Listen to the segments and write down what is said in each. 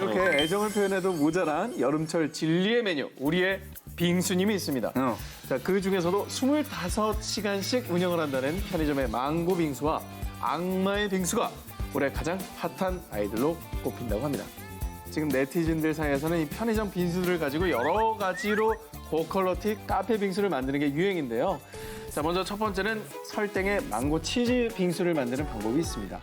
이렇게 애정을 표현해도 모자란 여름철 진리의 메뉴, 우리의 빙수님이 있습니다. 자, 그 중에서도 25시간씩 운영을 한다는 편의점의 망고 빙수와 악마의 빙수가 올해 가장 핫한 아이들로 꼽힌다고 합니다. 지금 네티즌들 사이에서는 이 편의점 빙수를 가지고 여러 가지로 고퀄러티 카페 빙수를 만드는 게 유행인데요. 자, 먼저 첫 번째는 설땡에 망고 치즈 빙수를 만드는 방법이 있습니다.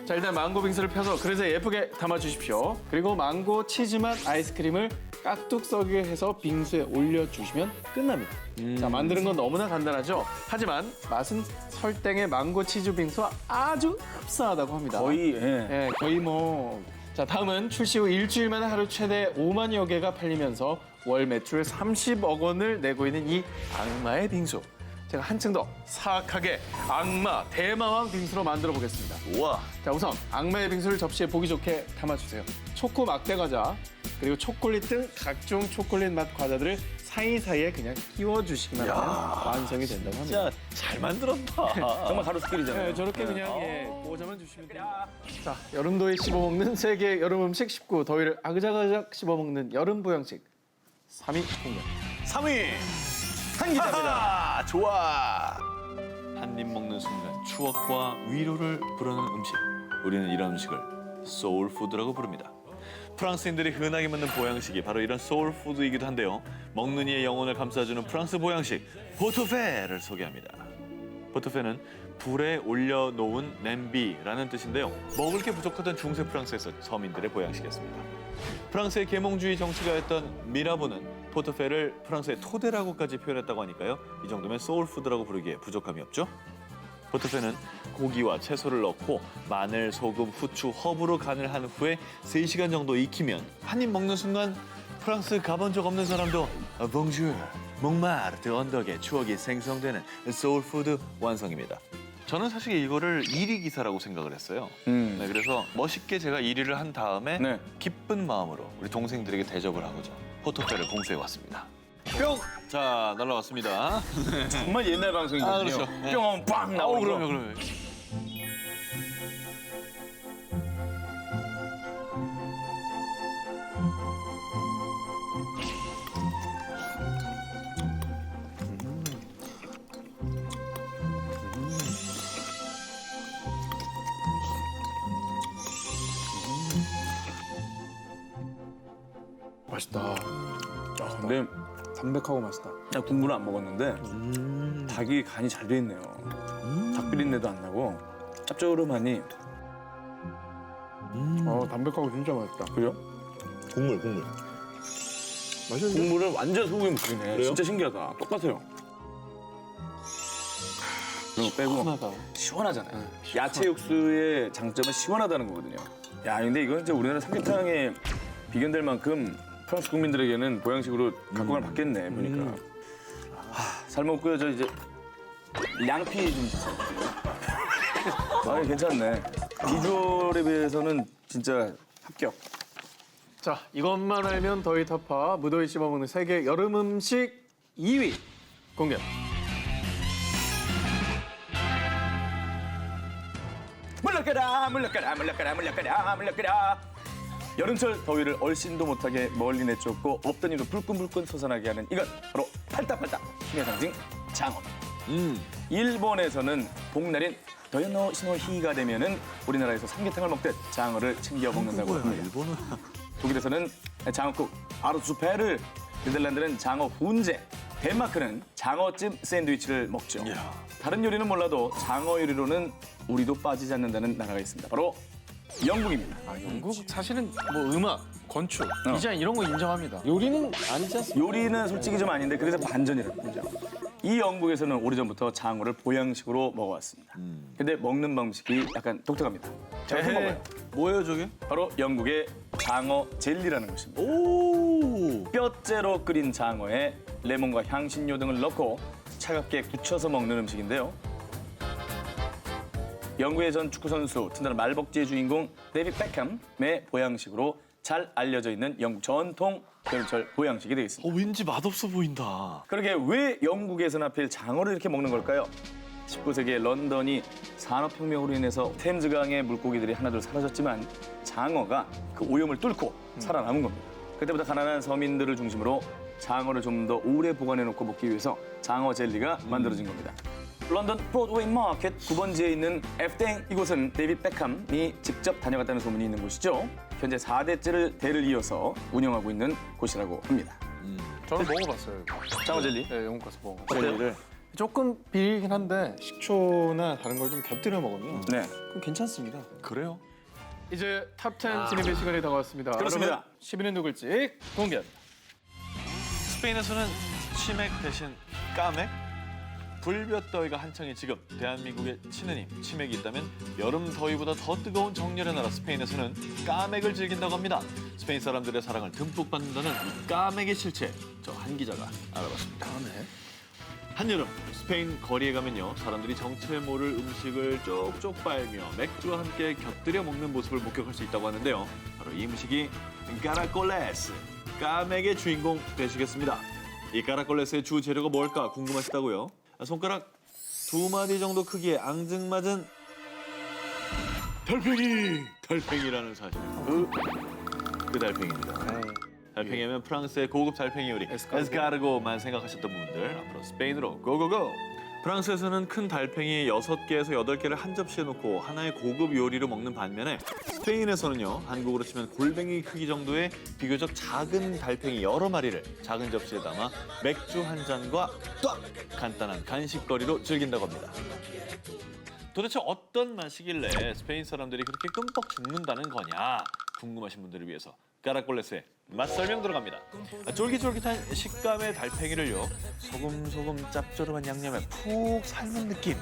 자, 일단 망고 빙수를 펴서 그릇에 예쁘게 담아주십시오. 그리고 망고 치즈맛 아이스크림을 깍둑 썰게 해서 빙수에 올려주시면 끝납니다. 자, 만드는 건 너무나 간단하죠? 하지만 맛은 설땡의 망고 치즈 빙수와 아주 흡사하다고 합니다. 거의 예, 거의 뭐. 자, 다음은 출시 후 일주일 만에 하루 최대 5만여 개가 팔리면서 월 매출 30억 원을 내고 있는 이 악마의 빙수. 제가 한층 더 사악하게 악마 대마왕 빙수로 만들어 보겠습니다. 우와. 자, 우선 악마의 빙수를 접시에 보기 좋게 담아주세요. 초코 막대 과자, 그리고 초콜릿 등 각종 초콜릿 맛 과자들을 사이사이에 그냥 끼워주시기만 하면 완성이 된다고 합니다. 진짜 잘 만들었다. 정말 가로수길이잖아요. 네, 저렇게 그냥 구워져만 주시면 됩니다. 자, 여름도에 씹어먹는 세계 여름 음식 19, 더위를 아그작아작 씹어먹는 여름 보양식 3위 공개. 3위 한 기자입니다. 좋아. 한 입 먹는 순간 추억과 위로를 불어넣는 음식. 우리는 이런 음식을 소울푸드라고 부릅니다. 프랑스인들이 흔하게 먹는 보양식이 바로 이런 소울푸드이기도 한데요. 먹는 이의 영혼을 감싸주는 프랑스 보양식 포토페를 소개합니다. 포토페는 불에 올려놓은 냄비라는 뜻인데요. 먹을 게 부족하던 중세 프랑스에서 서민들의 보양식이었습니다. 프랑스의 계몽주의 정치가였던 미라보는 포토페를 프랑스의 토대라고까지 표현했다고 하니까요. 이 정도면 소울푸드라고 부르기에 부족함이 없죠. 포토페는 고기와 채소를 넣고 마늘, 소금, 후추, 허브로 간을 한 후에 3시간 정도 익히면 한 입 먹는 순간 프랑스 가본 적 없는 사람도 봉주르, 몽마르트 언덕의 추억이 생성되는 소울푸드 완성입니다. 저는 사실 이거를 1위 기사라고 생각을 했어요. 네, 그래서 멋있게 제가 1위를 한 다음에 네. 기쁜 마음으로 우리 동생들에게 대접을 하고자 포토페를 공수해 왔습니다. 뿅! 자, 날라왔습니다. 정말 옛날 방송이거든요. 아, 그렇죠. 네. 뿅 하면 빵 나오는 거. 그러면. 맛있다. 근데 담백하고 맛있다. 나 국물은 안 먹었는데 닭이 간이 잘 돼 있네요. 닭 비린내도 안 나고 짭조름하니 담백하고 진짜 맛있다. 그죠? 국물. 맛있는데? 국물은 완전 소고기 묵이네. 그래요? 진짜 신기하다. 똑같아요. 이거 빼고 시원하다. 시원하잖아요. 야채 육수의 장점은 시원하다는 거거든요. 야, 근데 이건 진짜 우리나라 삼계탕에 비견될 만큼 프랑스 국민들에게는 보양식으로 각광을 받겠네, 보니까. 삶아 끓여져 이제 양피 좀 주세요. 아, 괜찮네. 비주얼에 비해서는 진짜 합격. 자, 이것만 알면 더위 타파 무더위 씹어먹는 세계 여름 음식 2위 공개. 물러가라. 여름철 더위를 얼씬도 못하게 멀리 내쫓고 없던 일도 불끈불끈 솟아나게 하는 이것 바로 팔딱팔딱 힘의 상징 장어. 일본에서는 봄날인 도요노 시노히가 되면은 우리나라에서 삼계탕을 먹듯 장어를 챙겨 먹는다고 합니다. 일본은 독일에서는 장어국 아르수페를, 네덜란드는 장어 훈제, 덴마크는 장어찜 샌드위치를 먹죠. 다른 요리는 몰라도 장어 요리로는 우리도 빠지지 않는다는 나라가 있습니다. 바로 영국입니다. 영국 사실은 뭐 음악, 건축, 디자인 이런 거 인정합니다. 요리는 아니지 않습니까? 요리는 솔직히 좀 아닌데 그래서 반전이라고 하죠. 이 영국에서는 오래전부터 장어를 보양식으로 먹어왔습니다. 근데 먹는 방식이 약간 독특합니다. 자, 한번 먹어요. 뭐예요, 저게? 바로 영국의 장어 젤리라는 것입니다. 오! 뼈째로 끓인 장어에 레몬과 향신료 등을 넣고 차갑게 굳혀서 먹는 음식인데요. 영국의 전 축구선수, 튼튼한 말벅지의 주인공 데이빗 베컴의 보양식으로 잘 알려져 있는 영국 전통 여름철 보양식이 되겠습니다. 왠지 맛없어 보인다. 그러게 왜 영국에서는 하필 장어를 이렇게 먹는 걸까요? 19세기의 런던이 산업혁명으로 인해서 템즈강의 물고기들이 하나둘 사라졌지만 장어가 그 오염을 뚫고 살아남은 겁니다. 그때부터 가난한 서민들을 중심으로 장어를 좀 더 오래 보관해놓고 먹기 위해서 장어 젤리가 만들어진 겁니다. 런던 브로드웨이 마켓 9번지에 있는 F땡 이곳은 데이빗 베컴이 직접 다녀갔다는 소문이 있는 곳이죠. 현재 4대째를 대를 이어서 운영하고 있는 곳이라고 합니다. 저는 먹어봤어요. 장어 젤리? 네, 영국 가서 먹어봤어요. 젤리를? 조금 비리긴 한데 식초나 다른 걸 좀 곁들여 먹으면 네. 그럼 괜찮습니다. 그래요? 이제 탑10 진입의 시간이 다가왔습니다. 그렇습니다. 여러분, 10위는 누굴지 공개합니다. 스페인에서는 치맥 대신 까맥? 불볕더위가 한창인 지금 대한민국에 치는 힘, 치맥이 있다면 여름 더위보다 더 뜨거운 정열의 나라 스페인에서는 까맥을 즐긴다고 합니다. 스페인 사람들의 사랑을 듬뿍 받는다는 이 까맥의 실체, 저 한 기자가 알아봤습니다. 한여름 스페인 거리에 가면요, 사람들이 정체 모를 음식을 쪽쪽 빨며 맥주와 함께 곁들여 먹는 모습을 목격할 수 있다고 하는데요. 바로 이 음식이 까라콜레스, 까맥의 주인공 되시겠습니다. 이 까라콜레스의 주 재료가 뭘까 궁금하시다고요? 손가락 2마디 정도 크기의 앙증맞은 달팽이라는 사실. 그 달팽이입니다. 달팽이 하면 프랑스의 고급 달팽이 요리 에스카르고만 생각하셨던 분들, 앞으로 스페인으로 고고고! 프랑스에서는 큰 달팽이 6개에서 8개를 한 접시에 놓고 하나의 고급 요리로 먹는 반면에 스페인에서는요, 한국으로 치면 골뱅이 크기 정도의 비교적 작은 달팽이 여러 마리를 작은 접시에 담아 맥주 한 잔과 딱 간단한 간식거리로 즐긴다고 합니다. 도대체 어떤 맛이길래 스페인 사람들이 그렇게 끔뻑 죽는다는 거냐 궁금하신 분들을 위해서 까라콜레스의 맛 설명 들어갑니다. 쫄깃쫄깃한 식감의 달팽이를요, 소금소금 짭조름한 양념에 푹 삶은 느낌.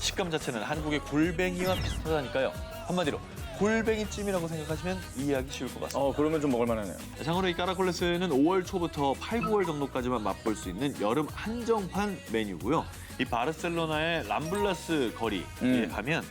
식감 자체는 한국의 골뱅이와 비슷하다니까요. 한마디로 골뱅이찜이라고 생각하시면 이해하기 쉬울 것 같습니다. 그러면 좀 먹을만하네요. 참고로 이 까라콜레스는 5월 초부터 8, 9월 정도까지만 맛볼 수 있는 여름 한정판 메뉴고요. 이 바르셀로나의 람블라스 거리에 가면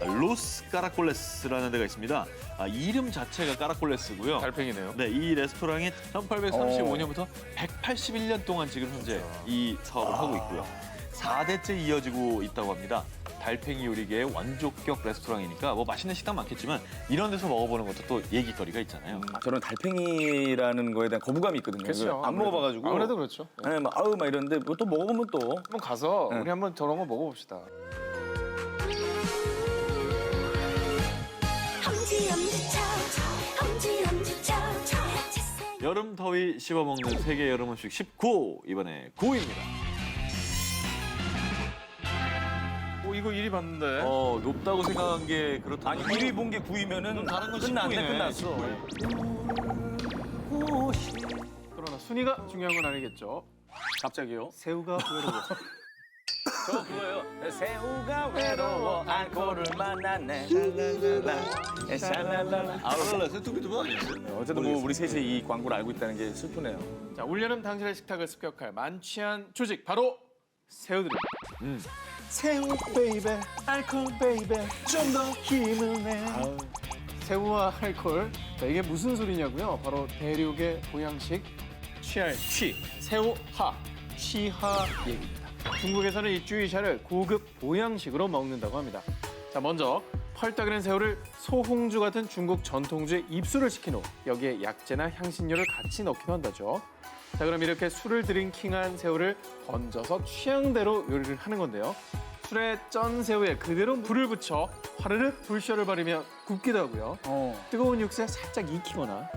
로스 까라콜레스라는 데가 있습니다. 이름 자체가 까라콜레스고요. 달팽이네요. 네, 이 레스토랑이 1835년부터 181년 동안 지금 현재 이 사업을 하고 있고요. 4대째 이어지고 있다고 합니다. 달팽이 요리계의 원조격 레스토랑이니까 뭐 맛있는 식당 많겠지만 이런 데서 먹어보는 것도 또 얘기거리가 있잖아요. 저는 달팽이라는 거에 대한 거부감이 있거든요. 그렇죠. 안 먹어봐가지고. 아무래도 그렇죠. 네, 막 이런데 뭐 또 먹어보면 또. 한번 가서 네. 우리 한번 저런 거 먹어봅시다. 여름 더위 씹어먹는 세계 여름 음식 19, 이번에 9위입니다. 이거 1위 봤는데. 높다고 생각한 게 그렇다니. 아니 1위 본 게 9위면은 다른 건 끝났네, 19이네. 끝났어. 그러나 순위가 중요한 건 아니겠죠. 갑자기요? 새우가 외로워. 저 그거예요. 새우가 외로워 알코올을 만났네. 샤랄랄라. 아울랄라 두비두부 아니었어요? 어쨌든 뭐 우리 셋이 이 광고를 알고 있다는 게 슬프네요. 자, 올여름 당신의 식탁을 습격할 만취한 조직 바로 새우들입니다. 새우 베이베, 알콜 베이베, 좀 더 힘을 내. 새우와 알콜. 자, 이게 무슨 소리냐고요? 바로 대륙의 보양식 취할 취, 새우하, 취하 얘기입니다. 중국에서는 이 쭈이샤를 고급 보양식으로 먹는다고 합니다. 자, 먼저 펄떡이는 새우를 소홍주 같은 중국 전통주에 입수를 시킨 후 여기에 약재나 향신료를 같이 넣기도 한다죠. 자, 그럼 이렇게 술을 드링킹한 새우를 건져서 취향대로 요리를 하는 건데요. 술에 쩐 새우에 그대로 불을 붙여 화르륵 불쇼를 바르며 굽기도 하고요. 뜨거운 육수에 살짝 익히거나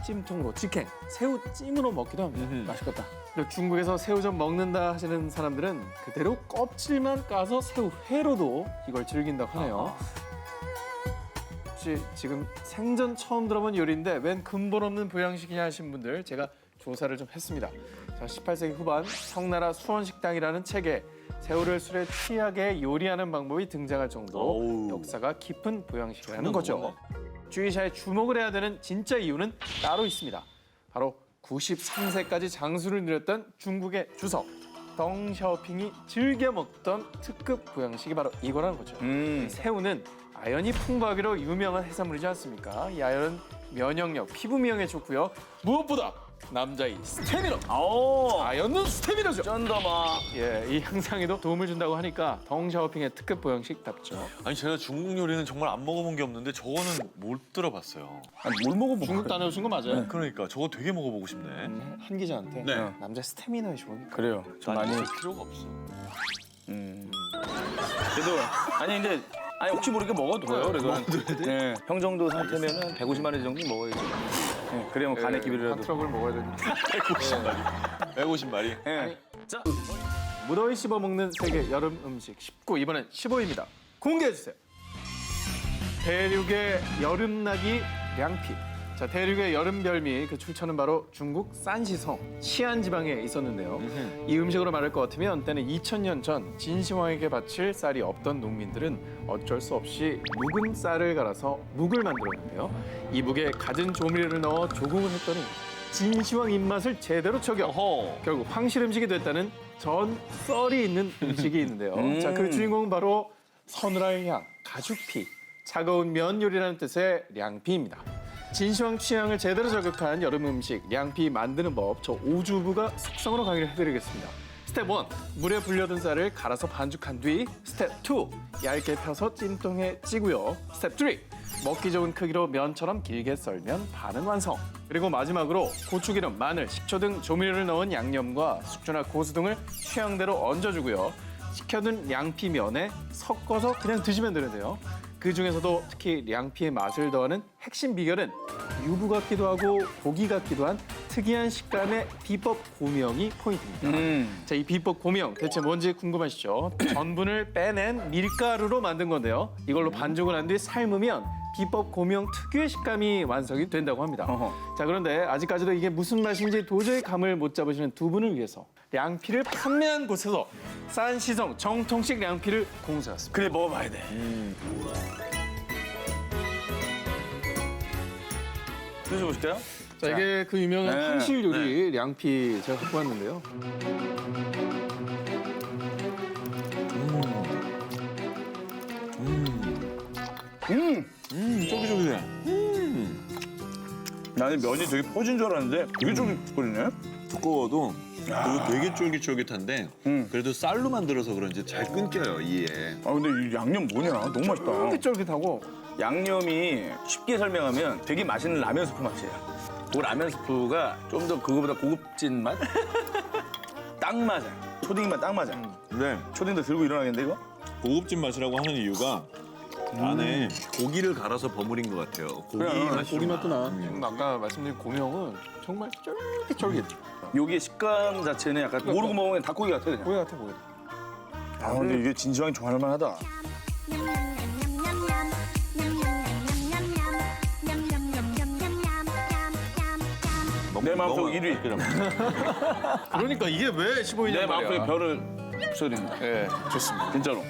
찜통으로 직행, 새우찜으로 먹기도 합니다. 맛있겠다. 그리고 중국에서 새우젓 먹는다 하시는 사람들은 그대로 껍질만 까서 새우회로도 이걸 즐긴다고 하네요. 혹시 지금 생전 처음 들어본 요리인데 웬 근본 없는 보양식이냐 하신 분들 제가 조사를 좀 했습니다. 자, 18세기 후반 청나라 수원식당이라는 책에 새우를 술에 취하게 요리하는 방법이 등장할 정도로 어우. 역사가 깊은 보양식이라는 거죠. 쭈이샤에 주목을 해야 되는 진짜 이유는 따로 있습니다. 바로 93세까지 장수를 누렸던 중국의 주석 덩샤오핑이 즐겨 먹던 특급 보양식이 바로 이거라는 거죠. 새우는 아연이 풍부하기로 유명한 해산물이지 않습니까? 이 아연은 면역력, 피부 미용에 좋고요. 무엇보다 남자의 스태미너. 오, 자연은 스태미너죠. 쩐다마. 예, 이 향상에도 도움을 준다고 하니까 덩샤오핑의 특급 보양식답죠. 아니 제가 중국 요리는 정말 안 먹어본 게 없는데 저거는 못 들어봤어요. 아니, 뭘 먹어본 중국 다녀오신 거 맞아요? 그러니까 저거 되게 먹어보고 싶네. 한 기자한테 네. 남자 스태미너이 좋으니까. 그래요. 좀 많이 많이. 있을 필요가 없어. 그래도 아니 이제 아니 혹시 모르게 먹어도 돼요. 그래도 네. 형 정도 상태면은 150마리 정도 먹어야지. 네, 그래야 뭐 간의 한 기비라도. 트럭을 먹어야 되니까. 150마리. 네. 자, 무더위 씹어 먹는 세계 여름 음식 19 이번엔 15입니다. 공개해 주세요. 대륙의 여름나기 량피. 자, 대륙의 여름 별미 그 출처는 바로 중국 산시성 시안 지방에 있었는데요. 이 음식으로 말할 것 같으면 때는 2000년 전 진시황에게 바칠 쌀이 없던 농민들은 어쩔 수 없이 묵은 쌀을 갈아서 묵을 만들었는데요. 이 묵에 갖은 조미료를 넣어 조공을 했더니 진시황 입맛을 제대로 저격. 결국 황실 음식이 됐다는 전 썰이 있는 음식이 있는데요. 자, 그 주인공은 바로 서늘할 향, 가죽피, 차가운 면 요리라는 뜻의 량피입니다. 진시황 취향을 제대로 저격한 여름 음식 량피 만드는 법 저 오주부가 속성으로 강의를 해드리겠습니다. 스텝 1, 물에 불려둔 쌀을 갈아서 반죽한 뒤 스텝 2, 얇게 펴서 찜통에 찌고요. 스텝 3, 먹기 좋은 크기로 면처럼 길게 썰면 반은 완성. 그리고 마지막으로 고추기름, 마늘, 식초 등 조미료를 넣은 양념과 숙주나 고수 등을 취향대로 얹어주고요. 식혀둔 량피 면에 섞어서 그냥 드시면 되는데요. 그 중에서도 특히 량피의 맛을 더하는 핵심 비결은 유부 같기도 하고 고기 같기도 한 특이한 식감의 비법 고명이 포인트입니다. 자, 이 비법 고명 대체 뭔지 궁금하시죠? 전분을 빼낸 밀가루로 만든 건데요. 이걸로 반죽을 한 뒤 삶으면 비법 고명 특유의 식감이 완성이 된다고 합니다. 자, 그런데 아직까지도 이게 무슨 맛인지 도저히 감을 못 잡으시는 두 분을 위해서 량피를 판매한 곳에서 산시성 정통식 량피를 공수했습니다. 그래 먹어봐야 돼. 드셔보실까요? 자, 이게 그 유명한 네. 황실 요리 량피 제가 갖고 왔는데요. 쫄깃쫄깃해. 나는 면이 되게 퍼진 줄 알았는데 되게 쫄깃거리네. 두꺼워도 그리고 되게 쫄깃쫄깃한데 그래도 쌀로 만들어서 그런지 잘 끊겨요 이에. 아 근데 이 양념 뭐냐? 너무 맛있다. 쫄깃쫄깃하고 양념이 쉽게 설명하면 되게 맛있는 라면 스프 맛이에요. 그 라면 스프가 좀 더 그거보다 고급진 맛? 딱 맞아. 초딩 맛 딱 맞아. 네. 초딩도 들고 일어나겠는데 이거? 고급진 맛이라고 하는 이유가 안에 고기를 갈아서 버무린 것 같아요. 고기 그래, 맛이 고기 맛도 나. 음. 아까 말씀드린 고명은 정말 쫄깃쫄깃. 여기에 식감 자체는 약간 모르고 먹으면 닭고기 같아 그냥. 고기 같아 보여. 아 근데 이게 진시황이 좋아할 만하다. 내 마음속 1위. 그러니까 이게 왜 15위냐 내 마음속에 말이야. 별을 붙여드립니다. 예, 좋습니다. 진짜로.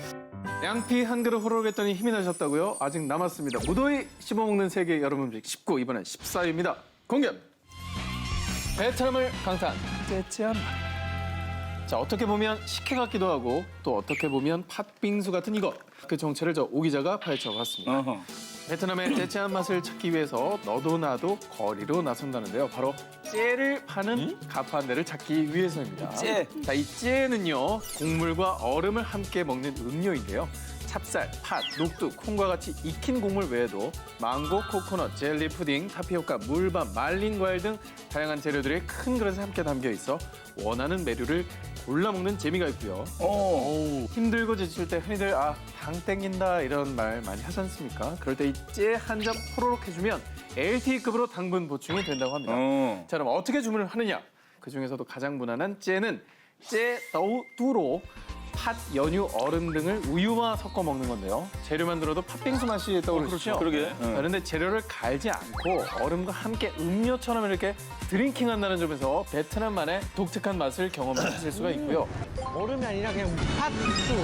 양피 한 그릇 호로록 했더니 힘이 나셨다고요? 아직 남았습니다. 무더위 씹어먹는 세계 여름 음식 19, 이번엔 14위입니다. 공개! 베트남을 강타한 째째한 맛. 자, 어떻게 보면 식혜 같기도 하고 또 어떻게 보면 팥빙수 같은 이것. 그 정체를 저 오 기자가 파헤쳐봤습니다. 어허. 베트남의 째째한 맛을 찾기 위해서 너도 나도 거리로 나선다는데요. 바로 째를 파는 가판대를 찾기 위해서입니다. 째. 자, 이 째는요, 곡물과 얼음을 함께 먹는 음료인데요. 찹쌀, 팥, 녹두, 콩과 같이 익힌 곡물 외에도 망고, 코코넛, 젤리, 푸딩, 타피오카, 물밥, 말린 과일 등 다양한 재료들이 큰 그릇에 함께 담겨 있어 원하는 메뉴를 골라 먹는 재미가 있고요. 힘들고 지칠 때 흔히들 당 땡긴다 이런 말 많이 하지 않습니까? 그럴 때 이 째 한 잔 호로록 해주면 LTE급으로 당분 보충이 된다고 합니다. 자, 그럼 어떻게 주문을 하느냐? 그 중에서도 가장 무난한 째는 째 더우두로 팥, 연유, 얼음 등을 우유와 섞어 먹는 건데요. 재료만 들어도 팥빙수 맛이 떠오르시죠? 그러게. 그런데 재료를 갈지 않고 얼음과 함께 음료처럼 이렇게 드링킹한다는 점에서 베트남만의 독특한 맛을 경험하실 수가 있고요. 얼음이 아니라 그냥 팥빙수.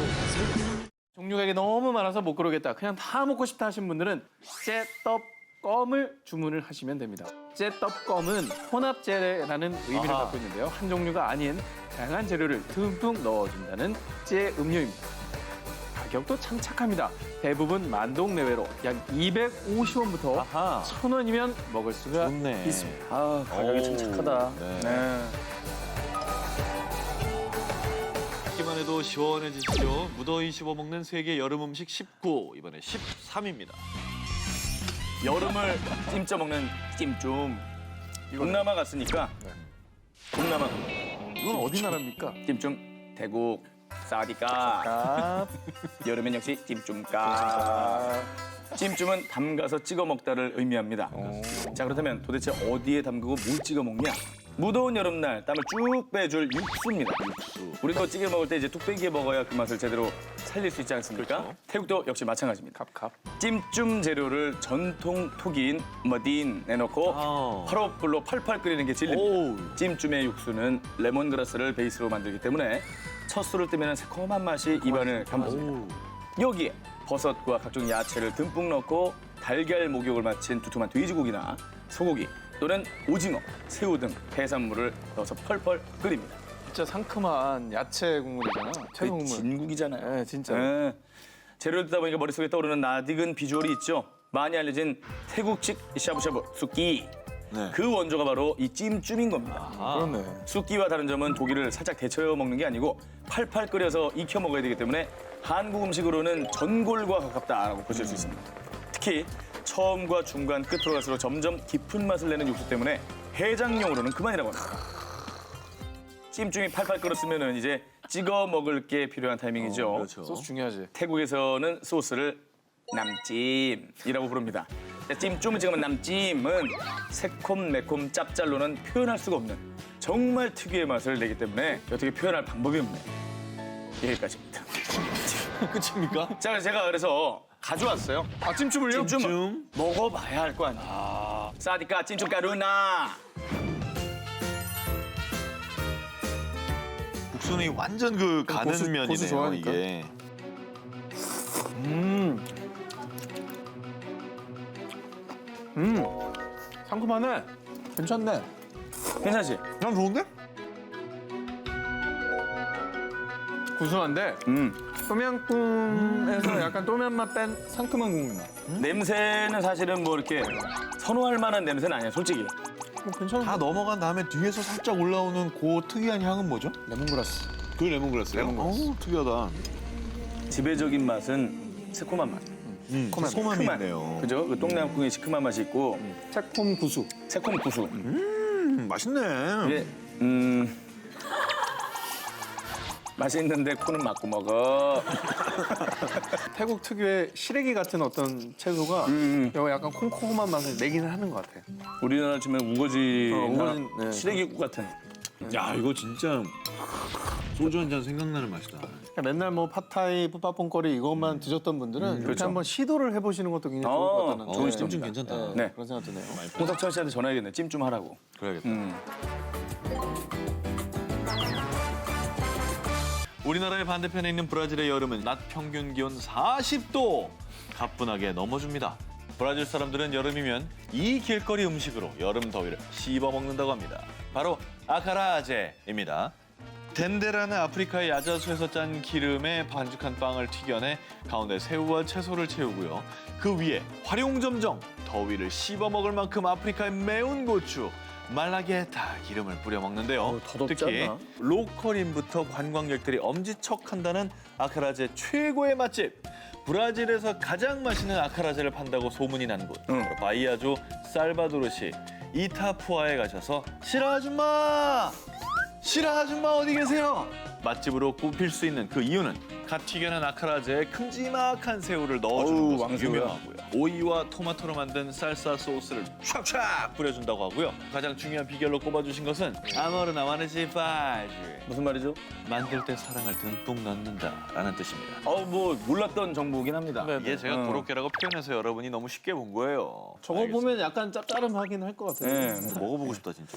종류가 이게 너무 많아서 못 고르겠다. 그냥 다 먹고 싶다 하신 분들은 째떡껌을 주문을 하시면 됩니다. 째떡껌은 혼합재라는 의미를 갖고 있는데요. 한 종류가 아닌 다양한 재료를 듬뿍 넣어준다는 째 음료입니다. 가격도 창착합니다. 대부분 만동 내외로 약 250원부터 아하. 1,000원이면 먹을 수가 좋네. 있습니다. 아, 가격이 참 착하다. 네. 네. 듣기만 해도 시원해지시죠? 무더위 씹어먹는 세계 여름 음식 19, 이번에 13입니다. 여름을 찜쪄 먹는 찜좀. 동남아 갔으니까 동남아 이건 어디 나라입니까? 찜좀 태국 사디까 아, 여름엔 역시 찜좀까. 찜좀은 담가서 찍어 먹다를 의미합니다. 자, 그렇다면 도대체 어디에 담그고 뭘 찍어 먹냐? 무더운 여름날 땀을 쭉 빼줄 육수입니다. 육수. 우리도 찌개 먹을 때 이제 뚝배기에 먹어야 그 맛을 제대로 살릴 수 있지 않습니까? 그렇죠. 태국도 역시 마찬가지입니다. 갑갑. 찜좀 재료를 전통 톡인 머딘 내놓고 아. 화로불로 펄펄 끓이는 게 진리입니다. 오. 찜좀의 육수는 레몬그라스를 베이스로 만들기 때문에 첫 술을 뜨면 새콤한 맛이 입안을 감아줍니다. 여기에 버섯과 각종 야채를 듬뿍 넣고 달걀 목욕을 마친 두툼한 돼지고기나 소고기 또는 오징어, 새우 등 해산물을 넣어서 펄펄 끓입니다. 진짜 상큼한 야채 국물이잖아. 채소 국물. 진국이잖아요. 네, 진짜. 예. 재료를 듣다 보니까 머릿속에 떠오르는 낯익은 비주얼이 있죠. 많이 알려진 태국식 샤브샤브 쑥기. 네. 그 원조가 바로 이 찜쯤인 겁니다. 그렇네. 쑥기와 다른 점은 고기를 살짝 데쳐서 먹는 게 아니고 팔팔 끓여서 익혀 먹어야 되기 때문에 한국 음식으로는 전골과 가깝다라고 보실 수 있습니다. 특히 처음과 중간 끝으로 갈수록 점점 깊은 맛을 내는 육수 때문에 해장용으로는 그만이라고 합니다. 찜찜이 팔팔 끓었으면 이제 찍어 먹을 게 필요한 타이밍이죠. 그렇죠. 소스 중요하지. 태국에서는 소스를 남찜이라고 부릅니다. 찜좀을 찍으면 남찜은 새콤, 매콤, 짭짤로는 표현할 수가 없는 정말 특유의 맛을 내기 때문에 어떻게 표현할 방법이 없네요. 여기까지입니다. 끝입니까? 자, 제가 그래서 가져왔어요. 아, 찜찜을요? 찜좀 먹어봐야 할 거 아니에요. 사디까 찜좀 까루나. 국수는 완전 그 가는 고수 면이네요, 좋아하니까. 이게. 상큼하네. 괜찮네. 괜찮지? 난 좋은데? 구수한데 똠양꿍에서 약간 똠양 맛 뺀 상큼한 국물 맛. 냄새는 사실은 뭐 이렇게 선호할 만한 냄새는 아니야, 솔직히. 뭐 괜찮은 다 넘어간 다음에 뒤에서 살짝 올라오는 그 특이한 향은 뭐죠? 레몬그라스. 그 레몬그라스요? 어우, 특이하다. 지배적인 맛은 새콤한 맛. 소금이 있네요. 그죠? 그 똥남꿍의 시큼한 맛이 있고 새콤 구수. 새콤 구수. 맛있네. 이게 맛있는데 코는 막고 먹어. 태국 특유의 시래기 같은 어떤 채소가 이거 약간 콩콩한 맛을 내기는 하는 것 같아. 우리나라 치면 우거지나 우거지, 네. 시래기국 같은. 야, 이거 진짜 소주 한 잔 생각나는 맛이다. 그러니까 맨날 뭐 팟타이, 푸파퐁거리 이것만 드셨던 분들은 이렇게 그렇죠. 한번 시도를 해보시는 것도 굉장히 좋을 것 같다는 좋은 네. 시도입니다. 찜 괜찮다. 네. 그런 생각 드네요. 홍석천 씨한테 전화해야겠네. 찜 좀 하라고. 그래야겠다. 음. 우리나라의 반대편에 있는 브라질의 여름은 낮 평균 기온 40도 가뿐하게 넘어줍니다. 브라질 사람들은 여름이면 이 길거리 음식으로 여름 더위를 씹어먹는다고 합니다. 바로 아카라제입니다. 덴데라는 아프리카의 야자수에서 짠 기름에 반죽한 빵을 튀겨내 가운데 새우와 채소를 채우고요. 그 위에 활용점정 더위를 씹어먹을 만큼 아프리카의 매운 고추 말라게타 기름을 뿌려 먹는데요. 더 덥지 특히 않나? 로컬인부터 관광객들이 엄지척한다는 아카라제 최고의 맛집. 브라질에서 가장 맛있는 아카라제를 판다고 소문이 난 곳. 바로 바이아조 살바도르시 이타푸아에 가셔서 실화 아줌마! 실화 아줌마 어디 계세요? 맛집으로 꼽힐 수 있는 그 이유는 갓 튀겨낸 아카라제에 큼지막한 새우를 넣어주는 어우, 것으로 왕새우야. 유명하고요. 오이와 토마토로 만든 살사 소스를 촥촥 뿌려준다고 하고요. 가장 중요한 비결로 꼽아주신 것은 아모르 나와네지 파지. 무슨 말이죠? 만들 때 사랑을 듬뿍 넣는다라는 뜻입니다. 뭐 몰랐던 정보긴 합니다. 이게 제가 고로케라고 표현해서 여러분이 너무 쉽게 본 거예요. 저거 보면 약간 짭짤하긴 할 것 같아요. 네. 먹어보고 싶다 진짜.